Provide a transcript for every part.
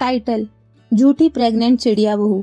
Title: झूठी pregnant चिड़िया बहू।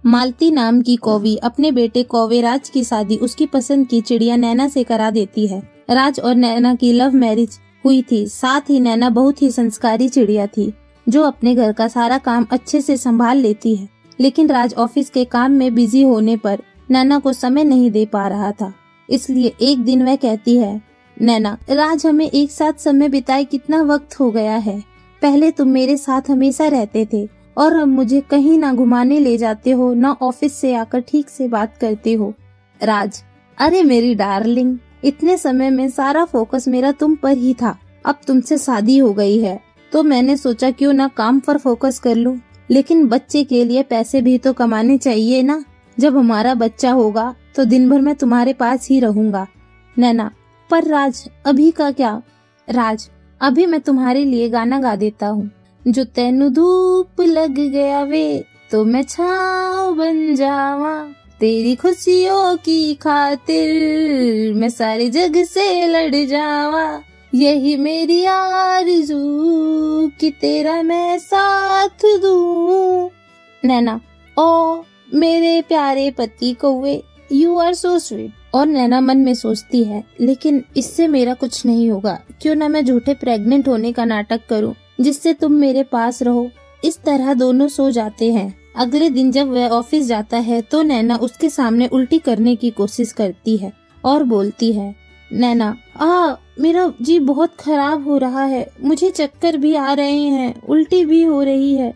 मालती नाम की कौवी अपने बेटे कौवे राज की शादी उसकी पसंद की चिड़िया नैना से करा देती है। राज और नैना की लव मैरिज हुई थी। साथ ही नैना बहुत ही संस्कारी चिड़िया थी जो अपने घर का सारा काम अच्छे से संभाल लेती है। लेकिन राज ऑफिस के काम में बिजी होने पर नैना को समय नहीं दे पा रहा था। इसलिए एक दिन वह कहती है, नैना, राज हमें एक साथ समय बिताए कितना वक्त हो गया है। पहले तुम मेरे साथ हमेशा रहते थे और अब मुझे कहीं ना घुमाने ले जाते हो, ना ऑफिस से आकर ठीक से बात करते हो। राज: अरे मेरी डार्लिंग, इतने समय में सारा फोकस मेरा तुम पर ही था। अब तुमसे शादी हो गई है तो मैंने सोचा क्यों ना काम पर फोकस कर लूं। लेकिन बच्चे के लिए पैसे भी तो कमाने चाहिए ना। जब हमारा बच्चा होगा तो दिन भर मैं तुम्हारे पास ही रहूंगा। नैना: पर राज, अभी का क्या? राज: अभी मैं तुम्हारे लिए गाना गा देता हूँ। जो तेनू धूप लग गया वे तो मैं छाँव बन जावा, तेरी खुशियों की खातिर मैं सारे जग से लड़ जावा, यही मेरी आरज़ू कि तेरा मैं साथ दूं। नैना: ओ मेरे प्यारे पति कौवे, यू आर सो स्वीट। और नैना मन में सोचती है, लेकिन इससे मेरा कुछ नहीं होगा। क्यों ना मैं झूठे प्रेग्नेंट होने का नाटक करूं जिससे तुम मेरे पास रहो। इस तरह दोनों सो जाते हैं। अगले दिन जब वह ऑफिस जाता है तो नैना उसके सामने उल्टी करने की कोशिश करती है और बोलती है, नैना, मेरा जी बहुत खराब हो रहा है, मुझे चक्कर भी आ रहे हैं, उल्टी भी हो रही है।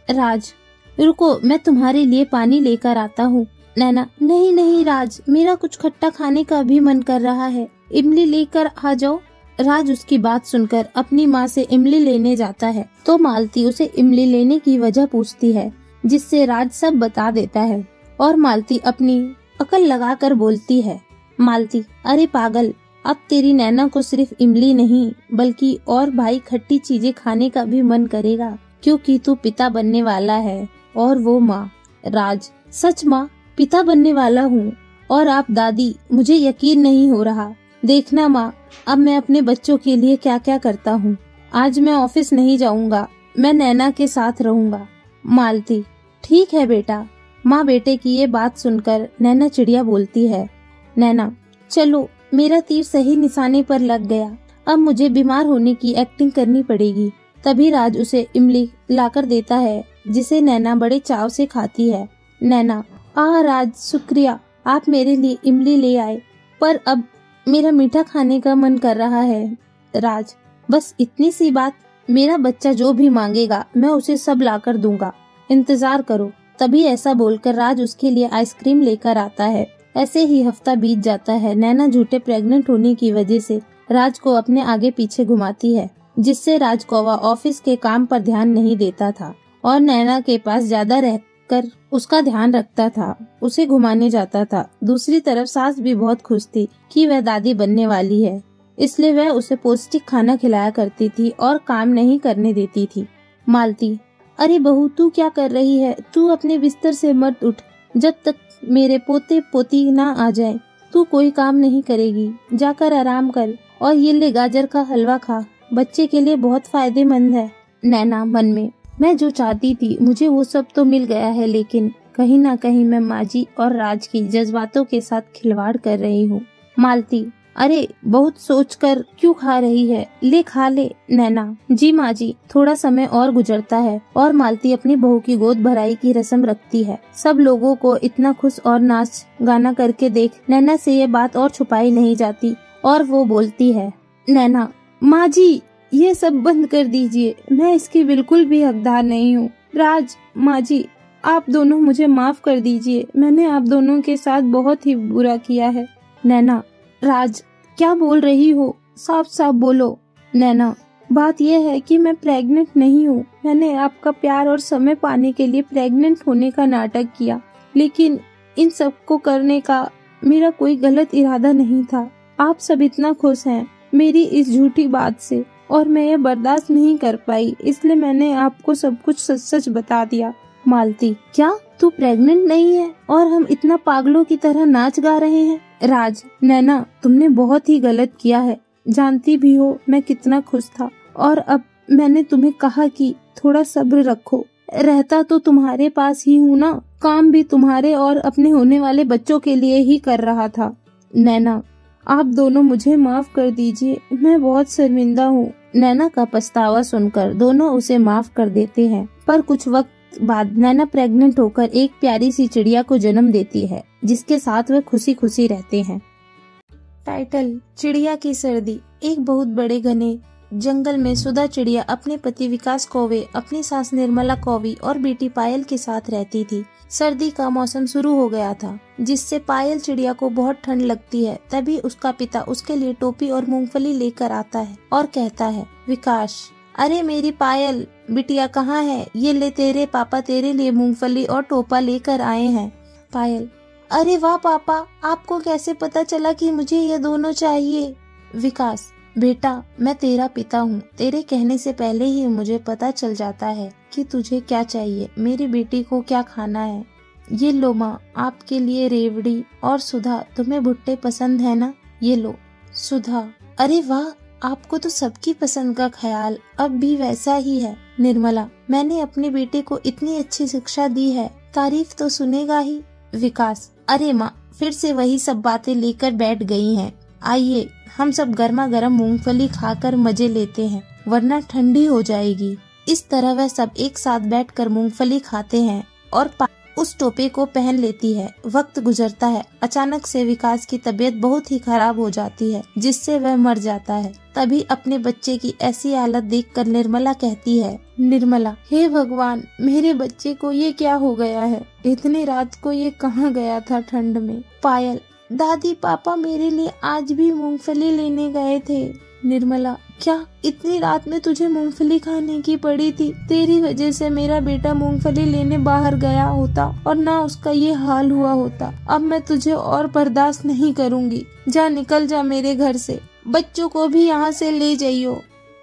राज: रुको, मैं तुम्हारे लिए पानी लेकर आता हूँ। नैना: नहीं नहीं राज, मेरा कुछ खट्टा खाने का भी मन कर रहा है, इमली लेकर आ जाओ। राज उसकी बात सुनकर अपनी माँ से इमली लेने जाता है तो मालती उसे इमली लेने की वजह पूछती है, जिससे राज सब बता देता है। और मालती अपनी अकल लगाकर बोलती है, मालती, अरे पागल, अब तेरी नैना को सिर्फ इमली नहीं बल्कि और भाई खट्टी चीजें खाने का भी मन करेगा, क्योंकि तू पिता बनने वाला है और वो माँ। राज: सच माँ, पिता बनने वाला हूँ। और आप दादी, मुझे यकीन नहीं हो रहा। देखना माँ, अब मैं अपने बच्चों के लिए क्या क्या करता हूँ। आज मैं ऑफिस नहीं जाऊँगा, मैं नैना के साथ रहूँगा। मालती: ठीक है बेटा। माँ बेटे की ये बात सुनकर नैना चिड़िया बोलती है, नैना, चलो, मेरा तीर सही निशाने पर लग गया। अब मुझे बीमार होने की एक्टिंग करनी पड़ेगी। तभी राज उसे इमली लाकर देता है जिसे नैना बड़े चाव से खाती है। नैना: राज, शुक्रिया, आप मेरे लिए इमली ले आए, पर अब मेरा मीठा खाने का मन कर रहा है। राज: बस इतनी सी बात, मेरा बच्चा जो भी मांगेगा मैं उसे सब लाकर दूंगा, इंतजार करो। तभी ऐसा बोलकर राज उसके लिए आइसक्रीम लेकर आता है। ऐसे ही हफ्ता बीत जाता है। नैना झूठे प्रेग्नेंट होने की वजह से राज को अपने आगे पीछे घुमाती है, जिससे राज कौवा ऑफिस के काम पर ध्यान नहीं देता था और नैना के पास ज्यादा रहकर उसका ध्यान रखता था, उसे घुमाने जाता था। दूसरी तरफ सास भी बहुत खुश थी कि वह दादी बनने वाली है, इसलिए वह उसे पौष्टिक खाना खिलाया करती थी और काम नहीं करने देती थी। मालती: अरे बहू, तू क्या कर रही है? तू अपने बिस्तर से मत उठ, जब तक मेरे पोते पोती ना आ जाए तू कोई काम नहीं करेगी। जाकर आराम कर और ये ले गाजर का हलवा खा, बच्चे के लिए बहुत फायदेमंद है। नैना मन में, मैं जो चाहती थी मुझे वो सब तो मिल गया है, लेकिन कहीं ना कहीं मैं माजी और राज की जज्बातों के साथ खिलवाड़ कर रही हूँ। मालती: अरे बहुत सोचकर क्यों खा रही है, ले खा ले। नैना: जी माँ जी। थोड़ा समय और गुजरता है और मालती अपनी बहू की गोद भराई की रस्म रखती है। सब लोगों को इतना खुश और नाच गाना करके देख नैना से ये बात और छुपाई नहीं जाती और वो बोलती है, नैना, माँ जी, ये सब बंद कर दीजिए, मैं इसकी बिल्कुल भी हकदार नहीं हूँ। राज, माँ जी, आप दोनों मुझे माफ कर दीजिए, मैंने आप दोनों के साथ बहुत ही बुरा किया है। नैना: राज, क्या बोल रही हो, साफ साफ बोलो। नैना: बात यह है कि मैं प्रेग्नेंट नहीं हूँ, मैंने आपका प्यार और समय पाने के लिए प्रेग्नेंट होने का नाटक किया, लेकिन इन सब को करने का मेरा कोई गलत इरादा नहीं था। आप सब इतना खुश हैं मेरी इस झूठी बात से और मैं ये बर्दाश्त नहीं कर पाई, इसलिए मैंने आपको सब कुछ सच सच बता दिया। मालती: क्या तू प्रेग्नेंट नहीं है और हम इतना पागलों की तरह नाच गा रहे हैं? राज: नैना, तुमने बहुत ही गलत किया है, जानती भी हो मैं कितना खुश था, और अब मैंने तुम्हें कहा कि थोड़ा सब्र रखो, रहता तो तुम्हारे पास ही हूँ ना, काम भी तुम्हारे और अपने होने वाले बच्चों के लिए ही कर रहा था। नैना, आप दोनों मुझे माफ कर दीजिए, मैं बहुत शर्मिंदा हूँ। नैना का पछतावा सुनकर दोनों उसे माफ कर देते हैं, पर कुछ वक्त बाद नैना प्रेग्नेंट होकर एक प्यारी सी चिड़िया को जन्म देती है, जिसके साथ वे खुशी खुशी रहते हैं। टाइटल: चिड़िया की सर्दी। एक बहुत बड़े घने जंगल में सुधा चिड़िया अपने पति विकास कौवे, अपनी सास निर्मला कौवी और बेटी पायल के साथ रहती थी। सर्दी का मौसम शुरू हो गया था, जिससे पायल चिड़िया को बहुत ठंड लगती है। तभी उसका पिता उसके लिए टोपी और मूंगफली लेकर आता है और कहता है, विकास, अरे मेरी पायल बिटिया कहाँ है? ये ले, तेरे पापा तेरे लिए मूंगफली और टोपा लेकर आए हैं। पायल: अरे वाह पापा, आपको कैसे पता चला कि मुझे ये दोनों चाहिए? विकास: बेटा, मैं तेरा पिता हूँ, तेरे कहने से पहले ही मुझे पता चल जाता है कि तुझे क्या चाहिए, मेरी बेटी को क्या खाना है। ये लो माँ, आपके लिए रेवड़ी। और सुधा, तुम्हें भुट्टे पसंद है ना? ये लो। सुधा: अरे वाह, आपको तो सबकी पसंद का ख्याल अब भी वैसा ही है। निर्मला: मैंने अपने बेटे को इतनी अच्छी शिक्षा दी है, तारीफ तो सुनेगा ही। विकास: अरे माँ, फिर से वही सब बातें लेकर बैठ गई हैं। आइए हम सब गर्मा गर्म मूंगफली खाकर मजे लेते हैं, वरना ठंडी हो जाएगी। इस तरह वह सब एक साथ बैठकर मूंगफली खाते हैं और उस टोपे को पहन लेती है। वक्त गुजरता है, अचानक से विकास की तबीयत बहुत ही खराब हो जाती है, जिससे वह मर जाता है। तभी अपने बच्चे की ऐसी हालत देखकर निर्मला कहती है, निर्मला: हे भगवान, मेरे बच्चे को ये क्या हो गया है? इतनी रात को ये कहाँ गया था ठंड में? पायल: दादी, पापा मेरे लिए आज भी मूंगफली लेने गए थे। निर्मला: क्या इतनी रात में तुझे मूंगफली खाने की पड़ी थी? तेरी वजह से मेरा बेटा मूंगफली लेने बाहर गया होता और ना उसका ये हाल हुआ होता। अब मैं तुझे और बर्दाश्त नहीं करूँगी। जा, निकल जा मेरे घर से। बच्चों को भी यहाँ से ले जाइयो।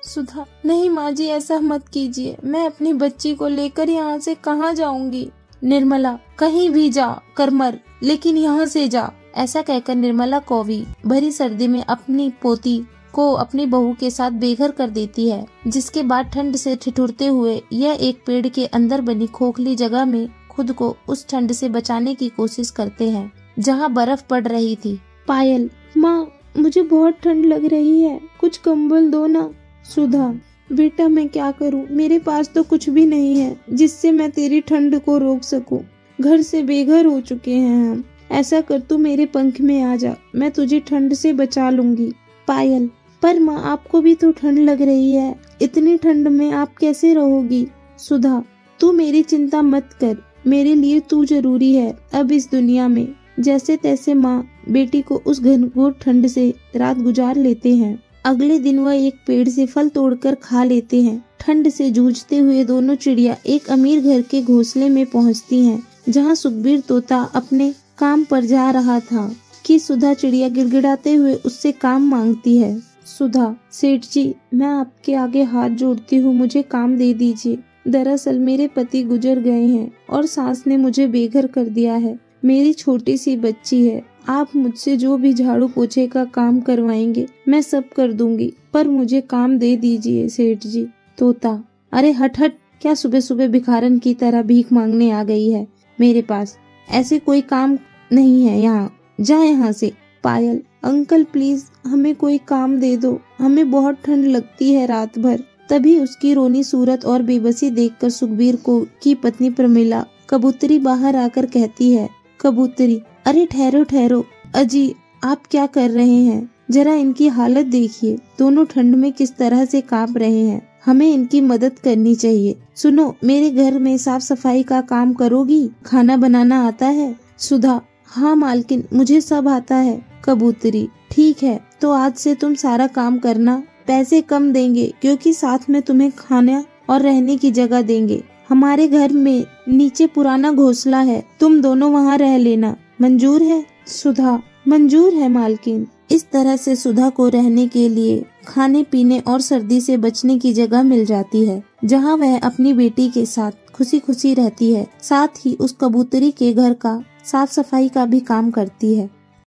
सुधा: नहीं माँ जी, ऐसा मत कीजिए, मैं अपनी बच्ची को लेकर यहाँ से कहाँ जाऊँगी। निर्मला: कहीं भी जा कर मर, लेकिन यहाँ से जा। ऐसा कहकर निर्मला कौवी भरी सर्दी में अपनी पोती को अपनी बहू के साथ बेघर कर देती है, जिसके बाद ठंड से ठिठुरते हुए यह एक पेड़ के अंदर बनी खोखली जगह में खुद को उस ठंड से बचाने की कोशिश करते हैं, जहाँ बर्फ पड़ रही थी। पायल: माँ, मुझे बहुत ठंड लग रही है, कुछ कंबल दो ना। सुधा: बेटा, मैं क्या करूँ, मेरे पास तो कुछ भी नहीं है जिससे मैं तेरी ठंड को रोक सकूं। घर से बेघर हो चुके हैं हम। ऐसा कर, तू मेरे पंख में आ जा, मैं तुझे ठंड से बचा लूंगी। पायल: पर माँ, आपको भी तो ठंड लग रही है, इतनी ठंड में आप कैसे रहोगी? सुधा: तू मेरी चिंता मत कर, मेरे लिए तू जरूरी है अब इस दुनिया में। जैसे तैसे माँ बेटी को उस घनघोर ठंड से रात गुजार लेते हैं। अगले दिन वह एक पेड़ से फल तोड़कर खा लेते हैं। ठंड से जूझते हुए दोनों चिड़िया एक अमीर घर के घोंसले में पहुँचती हैं, जहाँ सुखबीर तोता अपने काम पर जा रहा था कि सुधा चिड़िया गिड़गिड़ाते हुए उससे काम मांगती है। सुधा: सेठ जी, मैं आपके आगे हाथ जोड़ती हूँ, मुझे काम दे दीजिए। दरअसल मेरे पति गुजर गए हैं और सास ने मुझे बेघर कर दिया है। मेरी छोटी सी बच्ची है, आप मुझसे जो भी झाड़ू पोछे का काम करवाएंगे मैं सब कर दूंगी, पर मुझे काम दे दीजिए सेठ जी। तोता: अरे हट हट, क्या सुबह सुबह भिखारन की तरह भीख मांगने आ गई है मेरे पास? ऐसे कोई काम नहीं है यहाँ, जा यहाँ से। पायल: अंकल प्लीज, हमें कोई काम दे दो, हमें बहुत ठंड लगती है रात भर। तभी उसकी रोनी सूरत और बेबसी देखकर सुखबीर को की पत्नी प्रमिला कबूतरी बाहर आकर कहती है, कबूतरी: अरे ठहरो ठहरो, अजी आप क्या कर रहे हैं? जरा इनकी हालत देखिए, दोनों ठंड में किस तरह से कांप रहे हैं। हमें इनकी मदद करनी चाहिए। सुनो, मेरे घर में साफ सफाई का काम करोगी? खाना बनाना आता है? सुधा: हाँ मालकिन, मुझे सब आता है। कबूतरी: ठीक है, तो आज से तुम सारा काम करना। पैसे कम देंगे क्योंकि साथ में तुम्हें खाना और रहने की जगह देंगे। हमारे घर में नीचे पुराना घोंसला है, तुम दोनों वहाँ रह लेना, मंजूर है? सुधा: मंजूर है मालकिन। इस तरह से सुधा को रहने के लिए, खाने पीने और सर्दी से बचने की जगह मिल जाती है, जहाँ वह अपनी बेटी के साथ खुशी खुशी रहती है। साथ ही उस कबूतरी के घर का साफ सफाई का भी काम करती है।